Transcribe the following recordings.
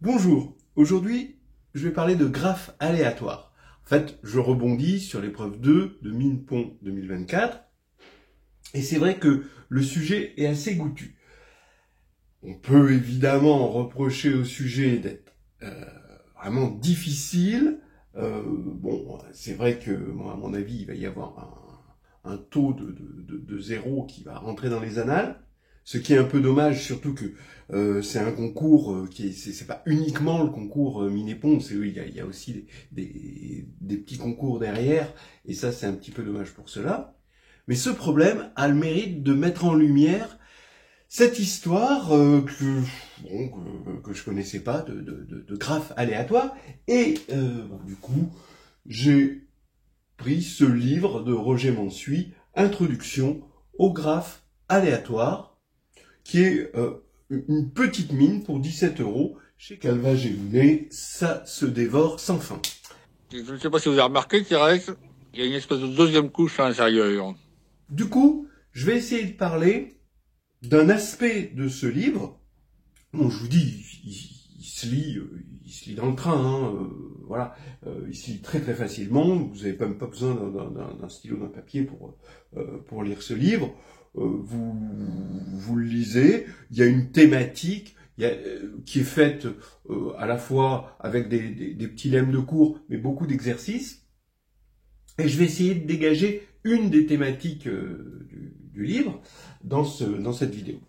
Bonjour, aujourd'hui je vais parler de graphes aléatoires. En fait, je rebondis sur l'épreuve 2 de Mine-Pont 2024 et c'est vrai que le sujet est assez goûtu. On peut évidemment reprocher au sujet d'être vraiment difficile. C'est vrai que, moi, à mon avis, il va y avoir un taux de zéro qui va rentrer dans les annales. Ce qui est un peu dommage, surtout que c'est un concours c'est pas uniquement le concours Mine-Pont, il y a aussi des petits concours derrière, et ça c'est un petit peu dommage pour cela. Mais ce problème a le mérite de mettre en lumière cette histoire que je connaissais pas de graphes aléatoires, et du coup j'ai pris ce livre de Roger Mansuy, Introduction aux graphes aléatoires, qui est une petite mine pour 17 € chez Calvage, mais ça se dévore sans fin. Je ne sais pas si vous avez remarqué, Thérèse, il y a une espèce de deuxième couche à l'intérieur. Du coup, je vais essayer de parler d'un aspect de ce livre. Bon, je vous dis, il se lit dans le train, voilà. Il se lit très très facilement. Vous n'avez même pas besoin d'un stylo, d'un papier pour lire ce livre. Vous le lisez. Il y a une thématique qui est faite à la fois avec des petits lemmes de cours, mais beaucoup d'exercices. Et je vais essayer de dégager une des thématiques du livre dans cette vidéo.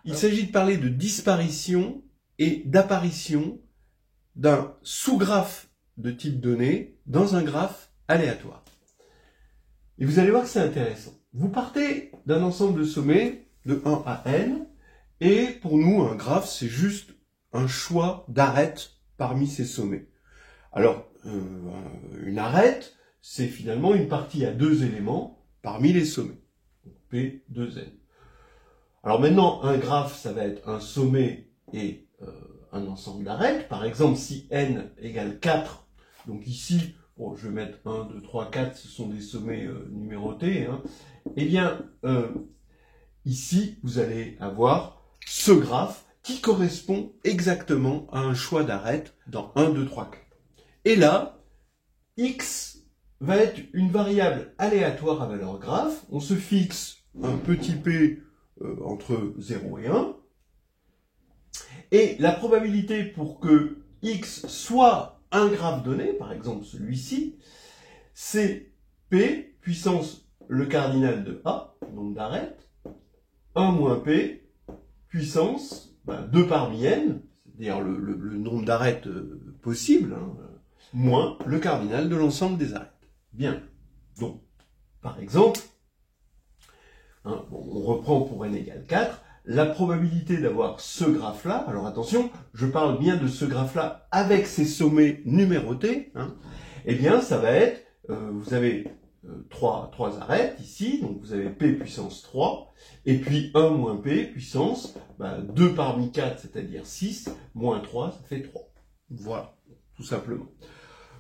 Il s'agit de parler de disparition et d'apparition d'un sous-graphe de type donné dans un graphe aléatoire. Et vous allez voir que c'est intéressant. Vous partez d'un ensemble de sommets de 1 à n, et pour nous, un graphe, c'est juste un choix d'arête parmi ces sommets. Alors, une arête, c'est finalement une partie à deux éléments parmi les sommets. Donc, P, 2n. Alors maintenant, un graphe, ça va être un sommet et un ensemble d'arêtes. Par exemple, si n égale 4, donc ici, bon, je vais mettre 1, 2, 3, 4, ce sont des sommets numérotés, hein. Eh bien, ici, vous allez avoir ce graphe qui correspond exactement à un choix d'arêtes dans 1, 2, 3, 4. Et là, x va être une variable aléatoire à valeur graphe. On se fixe un petit p entre 0 et 1. Et la probabilité pour que x soit un graphe donné, par exemple celui-ci, c'est p puissance le cardinal de a, nombre d'arêtes, 1 moins p puissance 2 parmi n, c'est-à-dire le nombre d'arêtes possibles, hein, moins le cardinal de l'ensemble des arêtes. Bien. Donc, par exemple, on reprend pour n égale 4, la probabilité d'avoir ce graphe-là, alors attention, je parle bien de ce graphe-là avec ses sommets numérotés, eh bien ça va être, vous avez 3 arêtes ici, donc vous avez p puissance 3, et puis 1 moins p puissance 2 parmi 4, c'est-à-dire 6, moins 3, ça fait 3. Voilà, tout simplement.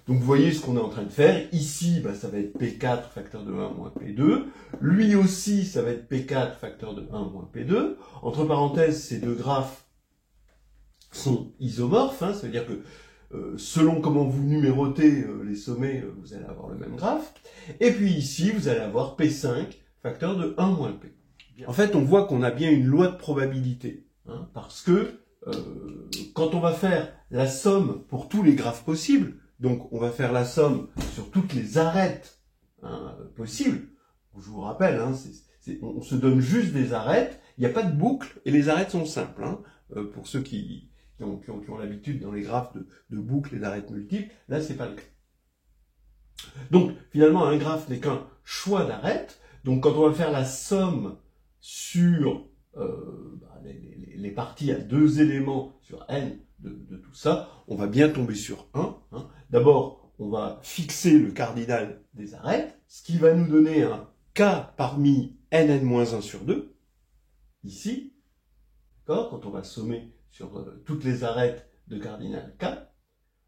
Donc vous voyez ce qu'on est en train de faire. Ici, ça va être P4 facteur de 1 moins P2. Lui aussi, ça va être P4 facteur de 1 moins P2. Entre parenthèses, ces deux graphes sont isomorphes. Ça veut dire que selon comment vous numérotez les sommets, vous allez avoir le même graphe. Et puis ici, vous allez avoir P5 facteur de 1 moins P. En fait, on voit qu'on a bien une loi de probabilité. Parce que quand on va faire la somme pour tous les graphes possibles, donc on va faire la somme sur toutes les arêtes possibles. Je vous rappelle, on se donne juste des arêtes, il n'y a pas de boucle et les arêtes sont simples. Pour ceux qui ont l'habitude dans les graphes de boucles et d'arêtes multiples, là c'est pas le cas. Donc finalement un graphe n'est qu'un choix d'arêtes. Donc quand on va faire la somme sur les parties à deux éléments sur n de tout ça, on va bien tomber sur 1. D'abord, on va fixer le cardinal des arêtes, ce qui va nous donner un k parmi nn-1 sur 2, ici, d'accord, quand on va sommer sur toutes les arêtes de cardinal k.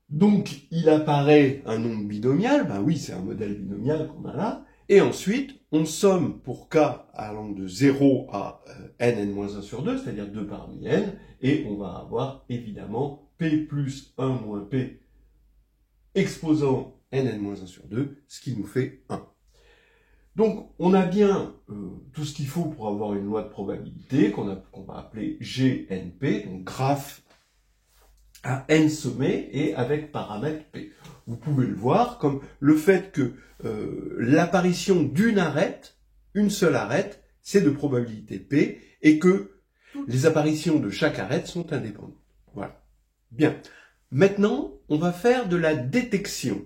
Donc, il apparaît un nombre binomial, oui, c'est un modèle binomial qu'on a là, et ensuite, on somme pour k allant de 0 à nn-1 sur 2, c'est-à-dire 2 parmi n, et on va avoir évidemment P plus 1 moins P exposant nn-1 sur 2, ce qui nous fait 1. Donc, on a bien tout ce qu'il faut pour avoir une loi de probabilité, qu'on va appeler GNP, donc graphe à n sommets et avec paramètre P. Vous pouvez le voir comme le fait que l'apparition d'une arête, une seule arête, c'est de probabilité P, et que les apparitions de chaque arête sont indépendantes. Voilà. Bien. Maintenant, on va faire de la détection.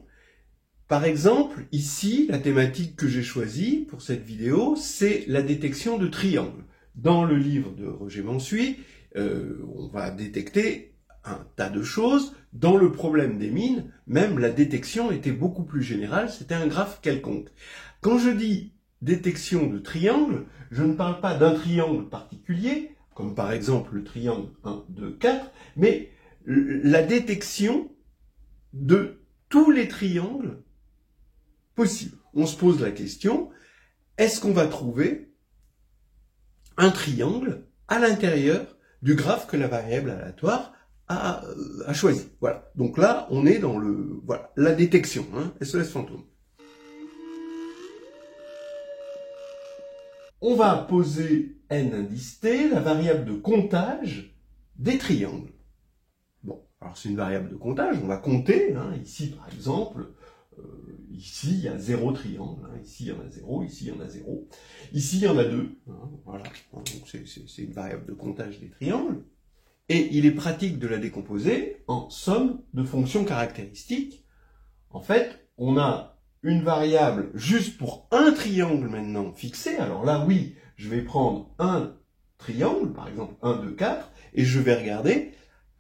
Par exemple, ici, la thématique que j'ai choisie pour cette vidéo, c'est la détection de triangles. Dans le livre de Roger Mansuy, on va détecter un tas de choses. Dans le problème des mines, même la détection était beaucoup plus générale, c'était un graphe quelconque. Quand je dis détection de triangles, je ne parle pas d'un triangle particulier, comme par exemple le triangle 1, 2, 4, mais la détection de tous les triangles possibles. On se pose la question, est-ce qu'on va trouver un triangle à l'intérieur du graphe que la variable aléatoire a choisi? Voilà. Donc là, on est dans la détection, SES fantôme. On va poser n indice t, la variable de comptage des triangles. Bon, alors c'est une variable de comptage, on va compter, ici par exemple, ici il y a 0 triangle, ici il y en a 0, ici il y en a 0, ici il y en a 2, voilà, donc c'est une variable de comptage des triangles, et il est pratique de la décomposer en somme de fonctions caractéristiques. En fait, on a une variable juste pour un triangle maintenant fixé. Alors là, oui, je vais prendre un triangle, par exemple 1, 2, 4, et je vais regarder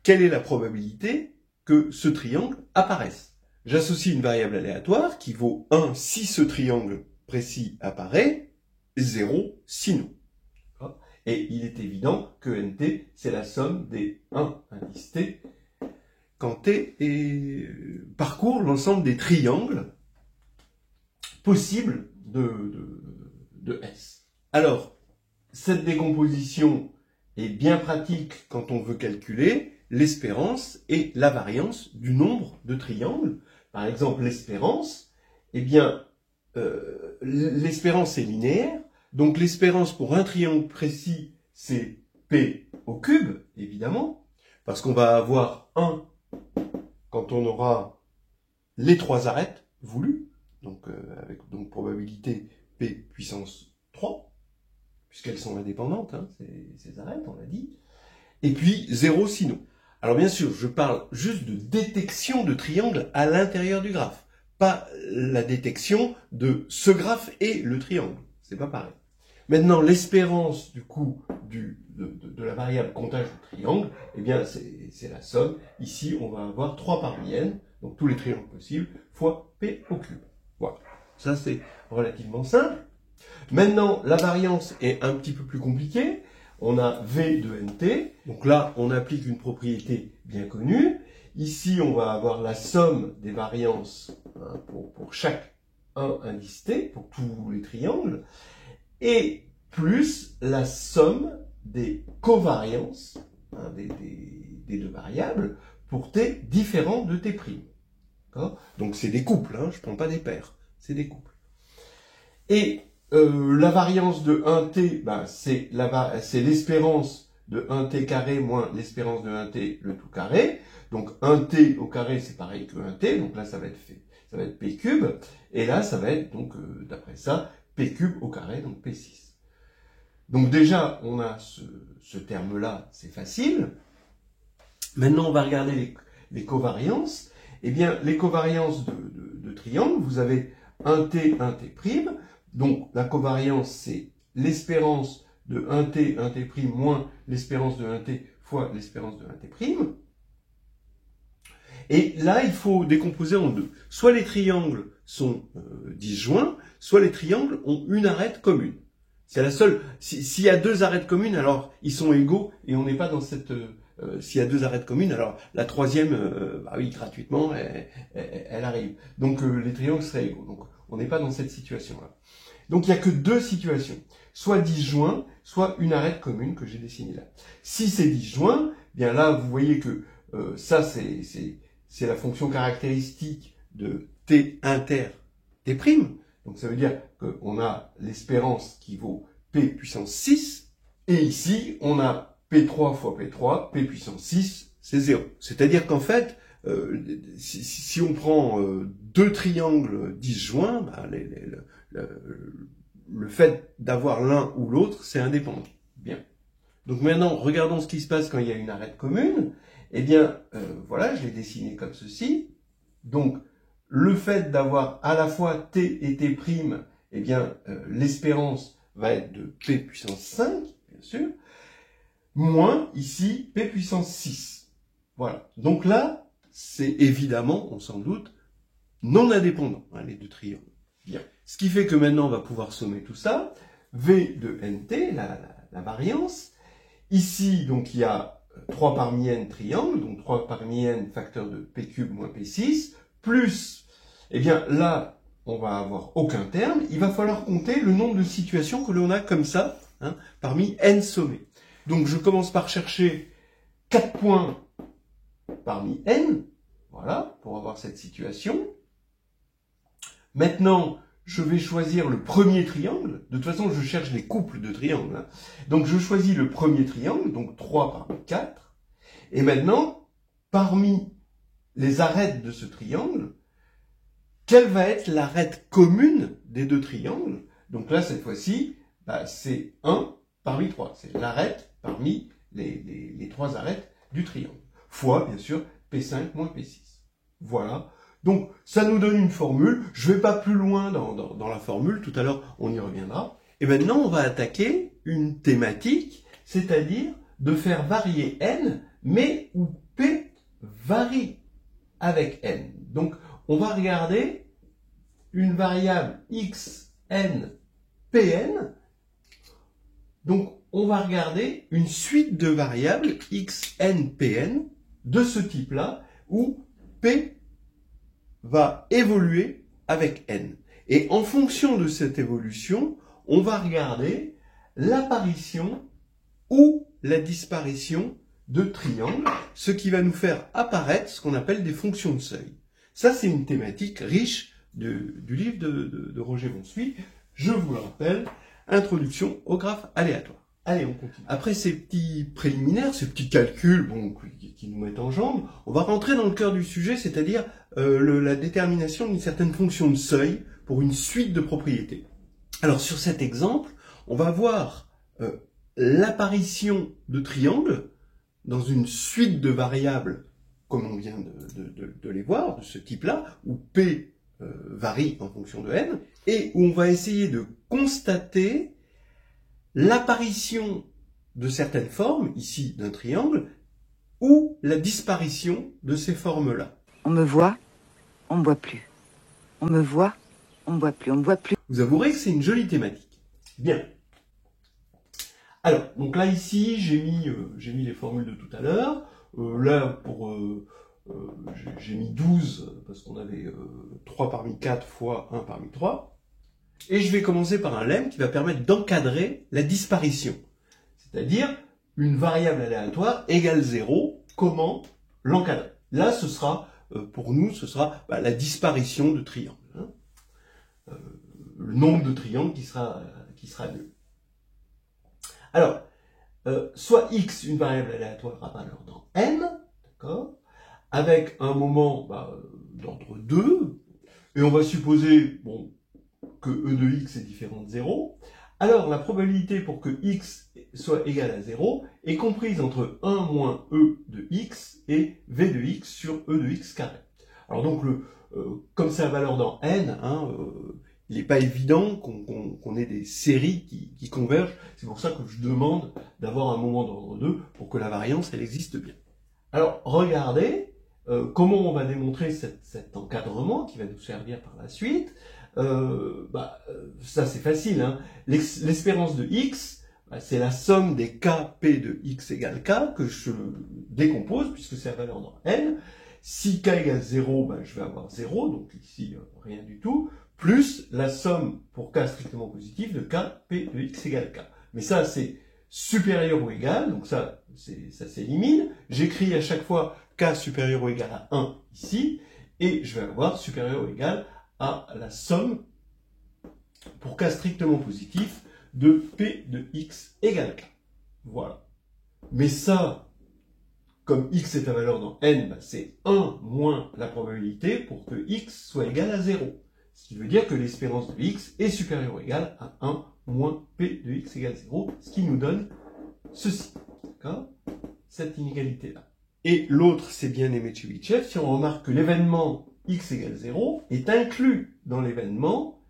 quelle est la probabilité que ce triangle apparaisse. J'associe une variable aléatoire qui vaut 1 si ce triangle précis apparaît, 0 sinon. Et il est évident que NT, c'est la somme des 1 indice T quand T parcourt l'ensemble des triangles possibles de S. Alors, cette décomposition est bien pratique quand on veut calculer l'espérance et la variance du nombre de triangles. Par exemple, l'espérance, l'espérance est linéaire, donc l'espérance pour un triangle précis, c'est P au cube, évidemment, parce qu'on va avoir 1 quand on aura les 3 arêtes voulues, donc avec probabilité P puissance 3, puisqu'elles sont indépendantes, ces arêtes, on l'a dit, et puis 0 sinon. Alors bien sûr, je parle juste de détection de triangles à l'intérieur du graphe, pas la détection de ce graphe et le triangle, c'est pas pareil. Maintenant, l'espérance du coup de la variable comptage du triangle, c'est la somme. Ici, on va avoir 3 parmi n, donc tous les triangles possibles, fois P au cube. Voilà, ça c'est relativement simple. Maintenant, la variance est un petit peu plus compliquée. On a V de NT, donc là, on applique une propriété bien connue. Ici, on va avoir la somme des variances pour chaque 1 indice T, pour tous les triangles, et plus la somme des covariances des deux variables pour T différents de T'. Donc c'est des couples, je ne prends pas des paires, c'est des couples. Et la variance de 1t, c'est l'espérance de 1t carré moins l'espérance de 1t le tout carré. Donc 1t au carré, c'est pareil que 1t, donc là ça va être p cube, et là ça va être donc d'après ça p cube au carré, donc p6. Donc déjà on a ce terme-là, c'est facile. Maintenant on va regarder les covariances. Eh bien les covariances de triangle, vous avez 1t, 1t'. Donc, la covariance, c'est l'espérance de 1t, 1t' moins l'espérance de 1t fois l'espérance de 1t'. Et là, il faut décomposer en deux. Soit les triangles sont disjoints, soit les triangles ont une arête commune. C'est la seule. S'il y a 2 arêtes communes, alors ils sont égaux et on n'est pas dans cette... s'il y a 2 arêtes communes, alors la troisième, oui, gratuitement, elle arrive. Donc les triangles seraient égaux. Donc on n'est pas dans cette situation-là. Donc il n'y a que 2 situations. Soit disjoint, soit une arête commune que j'ai dessinée là. Si c'est disjoint, bien là, vous voyez que ça c'est la fonction caractéristique de T inter T'. Donc ça veut dire qu'on a l'espérance qui vaut P puissance 6, et ici on a P3 fois P3, P puissance 6, c'est 0. C'est-à-dire qu'en fait, si on prend deux triangles disjoints, bah, le fait d'avoir l'un ou l'autre, c'est indépendant. Bien. Donc maintenant, regardons ce qui se passe quand il y a une arête commune. Eh bien, voilà, je l'ai dessiné comme ceci. Donc, le fait d'avoir à la fois T et T', eh bien, l'espérance va être de P puissance 5, bien sûr, moins, ici, P puissance 6. Voilà. Donc là, c'est évidemment, on s'en doute, non indépendant, hein, les deux triangles. Bien. Ce qui fait que maintenant, on va pouvoir sommer tout ça. V de nt, la variance. Ici, donc, il y a 3 parmi n triangles, donc 3 parmi n facteur de p cube moins p6, plus, eh bien, là, on va avoir aucun terme. Il va falloir compter le nombre de situations que l'on a comme ça, hein, parmi n sommés. Donc, je commence par chercher 4 points parmi n, voilà, pour avoir cette situation. Maintenant, je vais choisir le premier triangle. De toute façon, je cherche les couples de triangles, hein. Donc, je choisis le premier triangle, donc 3 parmi 4. Et maintenant, parmi les arêtes de ce triangle, quelle va être l'arête commune des deux triangles? Donc là, cette fois-ci, bah, c'est 1 parmi 3. C'est l'arête parmi les 3 arêtes du triangle. Fois, bien sûr, P5 moins P6. Voilà. Donc, ça nous donne une formule. Je ne vais pas plus loin dans la formule. Tout à l'heure, on y reviendra. Et maintenant, on va attaquer une thématique, c'est-à-dire de faire varier n, mais où P varie avec n. Donc, on va regarder une variable x, n, pn. Donc, on va regarder une suite de variables x, n, pn de ce type-là, où P va évoluer avec n. Et en fonction de cette évolution, on va regarder l'apparition ou la disparition de triangles, ce qui va nous faire apparaître ce qu'on appelle des fonctions de seuil. Ça, c'est une thématique riche du livre de Roger Bonsuit. Je vous le rappelle, Introduction au graphe aléatoire. Allez, on continue. Après ces petits préliminaires, ces petits calculs bon, qui nous mettent en jambes, on va rentrer dans le cœur du sujet, c'est-à-dire la détermination d'une certaine fonction de seuil pour une suite de propriétés. Alors, sur cet exemple, on va voir l'apparition de triangles dans une suite de variables, comme on vient de les voir, de ce type-là, où P varie en fonction de n, et où on va essayer de constater l'apparition de certaines formes, ici d'un triangle, ou la disparition de ces formes-là. On me voit, on me voit plus. On me voit, on me voit plus, on me voit plus. Vous avouerez que c'est une jolie thématique. Bien. Alors, donc là, ici, j'ai mis les formules de tout à l'heure. Là, j'ai mis 12, parce qu'on avait 3 parmi 4 fois 1 parmi 3. Et je vais commencer par un lemme qui va permettre d'encadrer la disparition. C'est-à-dire, une variable aléatoire égale 0, comment l'encadrer? Là, ce sera, pour nous, ce sera la disparition de triangles. Hein. Le nombre de triangles qui sera nul. Alors, soit x, une variable aléatoire à valeur dans n, d'accord, avec un moment d'ordre 2, et on va supposer, bon, que e de x est différent de 0, alors la probabilité pour que x soit égal à 0 est comprise entre 1 moins e de x et v de x sur e de x carré. Alors donc, comme c'est la valeur dans n, hein, il n'est pas évident qu'on ait des séries qui convergent. C'est pour ça que je demande d'avoir un moment d'ordre 2 pour que la variance, elle existe bien. Alors, regardez comment on va démontrer cet encadrement qui va nous servir par la suite. Ça c'est facile, hein. L'espérance de x, c'est la somme des k p de x égale k que je décompose puisque c'est la valeur dans n. Si k égale 0, je vais avoir 0, donc ici rien du tout, plus la somme pour k strictement positif de k p de x égale k. Mais ça c'est supérieur ou égal, donc ça s'élimine. J'écris à chaque fois k supérieur ou égal à 1 ici, et je vais avoir supérieur ou égal à la somme, pour k strictement positif, de p de x égale k. Voilà. Mais ça, comme x est à valeur dans n, bah c'est 1 moins la probabilité pour que x soit égal à 0. Ce qui veut dire que l'espérance de x est supérieure ou égale à 1 moins p de x égale 0, ce qui nous donne ceci. D'accord? Cette inégalité-là. Et l'autre, c'est bien aimé de Chebyshev, si on remarque que l'événement x égale 0 est inclus dans l'événement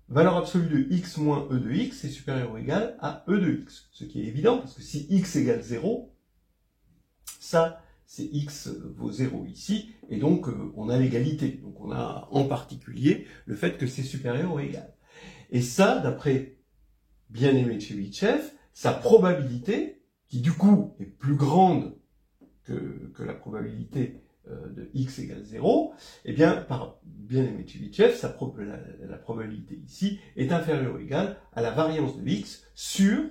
valeur absolue de x moins e de x est supérieure ou égale à e de x. Ce qui est évident, parce que si x égale 0, ça, c'est x vaut 0 ici, et donc on a l'égalité. Donc on a en particulier le fait que c'est supérieur ou égal. Et ça, d'après bien-aimé de Chebyshev, sa probabilité, qui du coup est plus grande que la probabilité de x égale 0, eh bien, par bien-aimé de Chebyshev, la probabilité ici est inférieure ou égale à la variance de x sur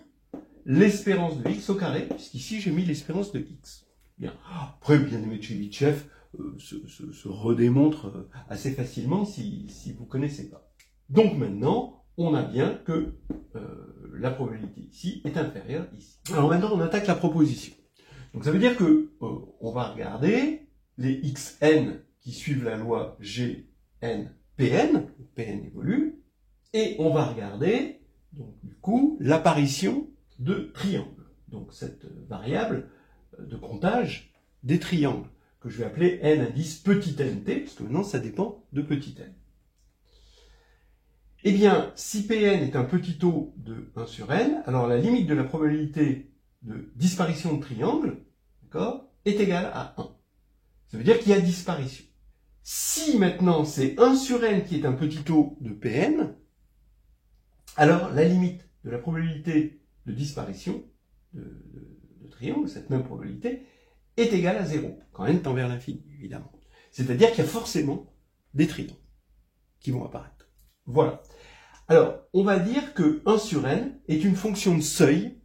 l'espérance de x au carré, puisqu'ici j'ai mis l'espérance de x. Bien. Après, bien-aimé de Chebyshev se redémontre assez facilement si vous ne connaissez pas. Donc maintenant, on a bien que la probabilité ici est inférieure ici. Alors maintenant, on attaque la proposition. Donc ça veut dire que on va regarder les xn qui suivent la loi Gn Pn, Pn évolue, et on va regarder, donc du coup, l'apparition de triangles. Donc cette variable de comptage des triangles, que je vais appeler n indice petit nt, parce que maintenant ça dépend de petit n. Eh bien, si Pn est un petit taux de 1 sur n, alors la limite de la probabilité de disparition de triangle, d'accord, est égale à 1. Ça veut dire qu'il y a disparition. Si maintenant c'est 1 sur n qui est un petit taux de Pn, alors la limite de la probabilité de disparition de triangle, cette même probabilité, est égale à 0, quand n tend vers l'infini, évidemment. C'est-à-dire qu'il y a forcément des triangles qui vont apparaître. Voilà. Alors, on va dire que 1 sur n est une fonction de seuil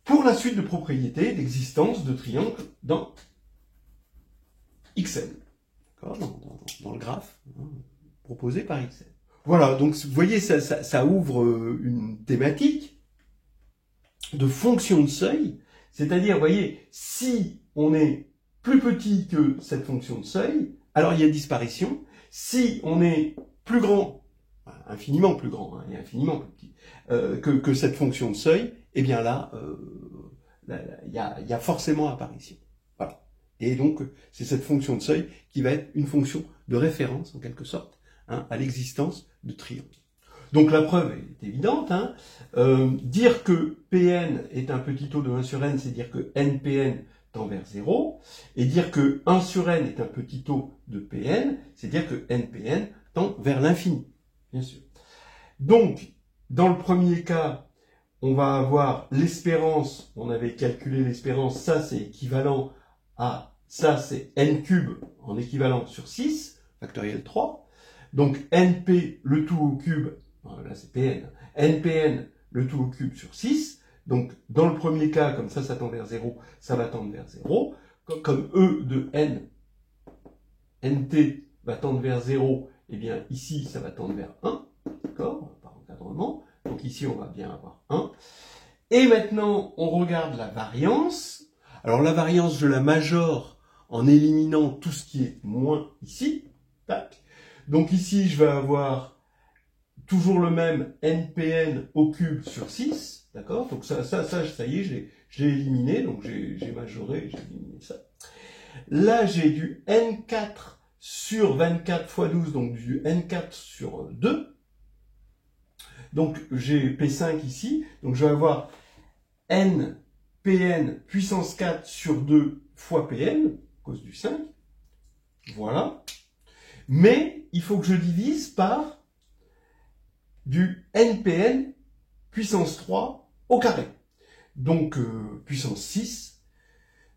pour la suite de propriétés d'existence de triangles dans Xn. Dans le graphe proposé par Xn. Voilà, donc vous voyez, ça ouvre une thématique de fonction de seuil, c'est-à-dire, vous voyez, si on est plus petit que cette fonction de seuil, alors il y a disparition. Si on est plus grand, infiniment plus grand, et infiniment plus petit, que cette fonction de seuil, eh bien là, il y a forcément apparition. Voilà. Et donc, c'est cette fonction de seuil qui va être une fonction de référence, en quelque sorte, à l'existence de triangles. Donc la preuve est évidente. Dire que Pn est un petit taux de 1 sur n, c'est dire que nPn tend vers 0. Et dire que 1 sur n est un petit taux de Pn, c'est dire que nPn tend vers l'infini, bien sûr. Donc, dans le premier cas, on va avoir l'espérance, on avait calculé l'espérance, ça c'est équivalent à, ça c'est n cube en équivalent sur 6, factoriel 3. Donc np, le tout au cube, là c'est pn, npn, le tout au cube sur 6. Donc dans le premier cas, comme ça tend vers 0, ça va tendre vers 0. Comme e de n, nt va tendre vers 0, et bien ici ça va tendre vers 1, d'accord, par encadrement. Donc ici, on va bien avoir 1. Et maintenant, on regarde la variance. Alors la variance, je la majore en éliminant tout ce qui est moins ici. Tac. Donc ici, je vais avoir toujours le même npn au cube sur 6. D'accord? Donc ça y est, je l'ai éliminé. Donc j'ai majoré, j'ai éliminé ça. Là, j'ai du n4 sur 24 fois 12, donc du n4 sur 2. Donc j'ai P5 ici, donc je vais avoir n Pn puissance 4 sur 2 fois Pn, à cause du 5. Voilà. Mais il faut que je divise par du nPn puissance 3 au carré. Donc puissance 6.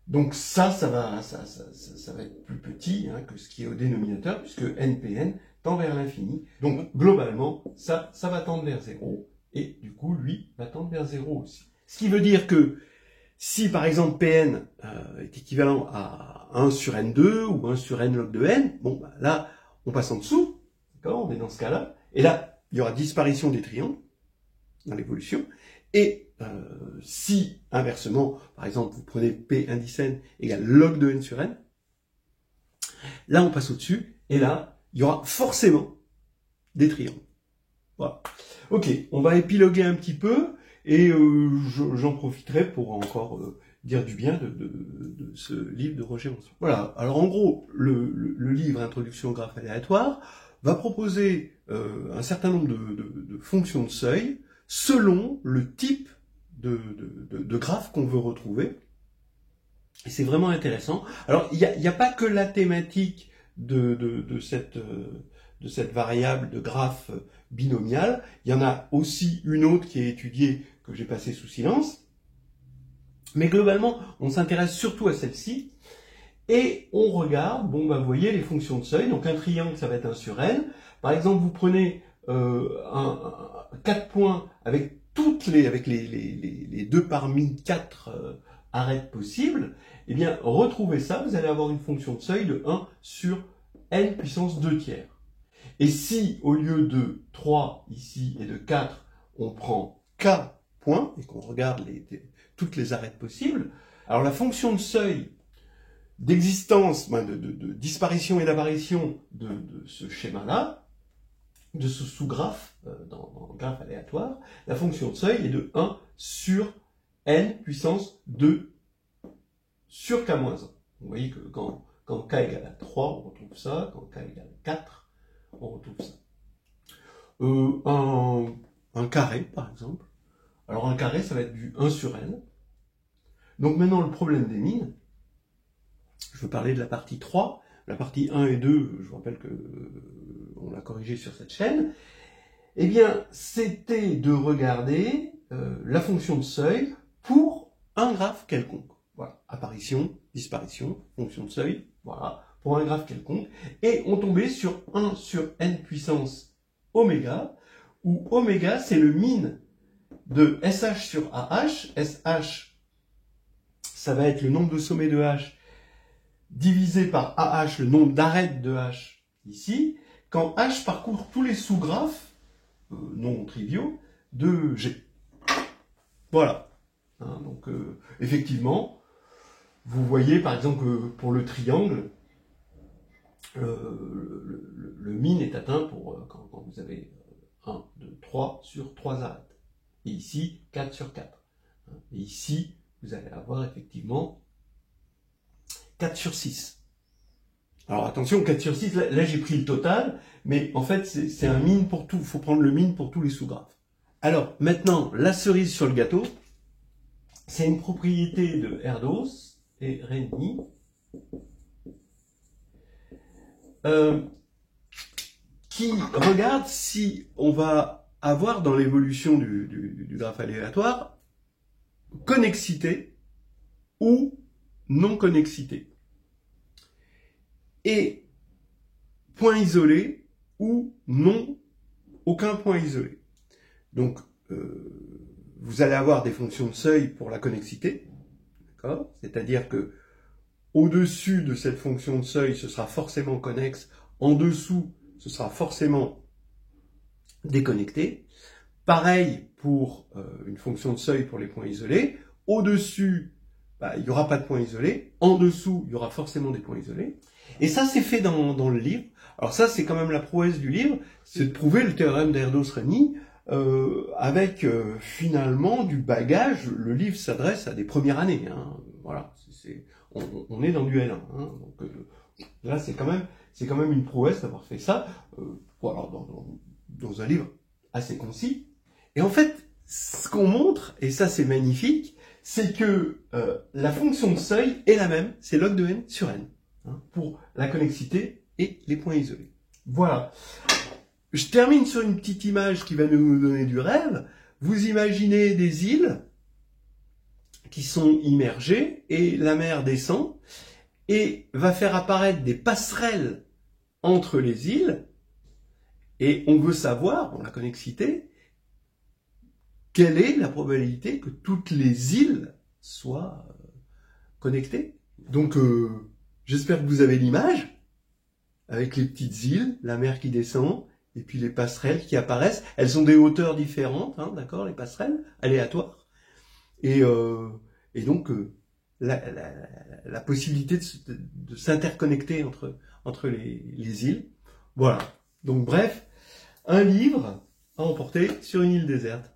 Donc ça va être plus petit que ce qui est au dénominateur, puisque nPn tend vers l'infini. Donc, globalement, ça va tendre vers 0, et du coup, lui va tendre vers 0 aussi. Ce qui veut dire que si par exemple Pn est équivalent à 1 sur n2 ou 1 sur n log de n, bon bah, là on passe en dessous, d'accord, on est dans ce cas-là, et là il y aura disparition des triangles dans l'évolution, et si inversement, par exemple vous prenez P indice n égale log de n sur n, là on passe au-dessus, et là il y aura forcément des triangles. Voilà. Ok, on va épiloguer un petit peu, et j'en profiterai pour encore dire du bien de ce livre de Roger Monceau. Voilà, alors en gros, le livre Introduction au graphe aléatoire va proposer un certain nombre de fonctions de seuil selon le type de graphe qu'on veut retrouver. Et c'est vraiment intéressant. Alors, il n'y a pas que la thématique de cette variable de graphe binomial, il y en a aussi une autre qui est étudiée, que j'ai passée sous silence. Mais globalement, on s'intéresse surtout à celle-ci, et on regarde, bon bah vous voyez les fonctions de seuil, donc un triangle ça va être 1 sur n. Par exemple, vous prenez 4 points avec les 2 parmi 4 arêtes possibles, et bien retrouvez ça, vous allez avoir une fonction de seuil de 1 sur n puissance 2 tiers. Et si, au lieu de 3 ici et de 4, on prend k points, et qu'on regarde toutes les arêtes possibles, alors la fonction de seuil d'existence, de disparition et d'apparition de ce schéma-là, de ce sous-graphe, dans le graphe aléatoire, la fonction de seuil est de 1 sur n puissance 2 sur k-1. Vous voyez que quand k égale à 3, on retrouve ça, quand k égale à 4, on retrouve ça. Un carré, par exemple. Alors un carré, ça va être du 1 sur n. Donc maintenant, le problème des mines, je veux parler de la partie 3. La partie 1 et 2, je vous rappelle que on l'a corrigé sur cette chaîne. Eh bien, c'était de regarder la fonction de seuil pour un graphe quelconque. Voilà, apparition, disparition, fonction de seuil, voilà, pour un graphe quelconque. Et on tombait sur 1 sur n puissance oméga, où oméga, c'est le min de SH sur AH. SH, ça va être le nombre de sommets de H divisé par AH, le nombre d'arêtes de H ici, quand H parcourt tous les sous-graphes non triviaux de G. Voilà. Hein, donc, effectivement, vous voyez par exemple que pour le triangle, le min est atteint quand vous avez 1, 2, 3 sur 3 arêtes. Et ici, 4 sur 4. Et ici, vous allez avoir effectivement 4 sur 6. Alors attention, 4 sur 6, là j'ai pris le total, mais en fait c'est un min pour tout, il faut prendre le min pour tous les sous-graphes. Alors maintenant, la cerise sur le gâteau, c'est une propriété de Erdos et Renyi, qui regarde si on va avoir dans l'évolution du graphe aléatoire connexité ou non-connexité. Et point isolé ou non, aucun point isolé. Donc, vous allez avoir des fonctions de seuil pour la connexité, d'accord ? C'est-à-dire que au-dessus de cette fonction de seuil, ce sera forcément connexe, en dessous, ce sera forcément déconnecté. Pareil pour une fonction de seuil pour les points isolés. Au-dessus, il n'y aura pas de points isolés. En dessous, il y aura forcément des points isolés. Et ça, c'est fait dans le livre. Alors ça, c'est quand même la prouesse du livre, c'est de prouver le théorème d'Erdos-Renyi avec finalement du bagage. Le livre s'adresse à des premières années. Hein. Voilà, on est dans du L1. Hein. Donc là, c'est quand même une prouesse d'avoir fait ça. Voilà, dans un livre assez concis. Et en fait, ce qu'on montre, et ça c'est magnifique, c'est que la fonction de seuil est la même, c'est log de n sur n, hein, pour la connexité et les points isolés. Voilà. Je termine sur une petite image qui va nous donner du rêve. Vous imaginez des îles qui sont immergées et la mer descend et va faire apparaître des passerelles entre les îles et on veut savoir, dans la connexité, quelle est la probabilité que toutes les îles soient connectées. Donc, j'espère que vous avez l'image, avec les petites îles, la mer qui descend, et puis les passerelles qui apparaissent. Elles sont des hauteurs différentes, hein, d'accord, les passerelles, aléatoires. Et donc, la possibilité de s'interconnecter entre les îles. Voilà. Donc bref, un livre à emporter sur une île déserte.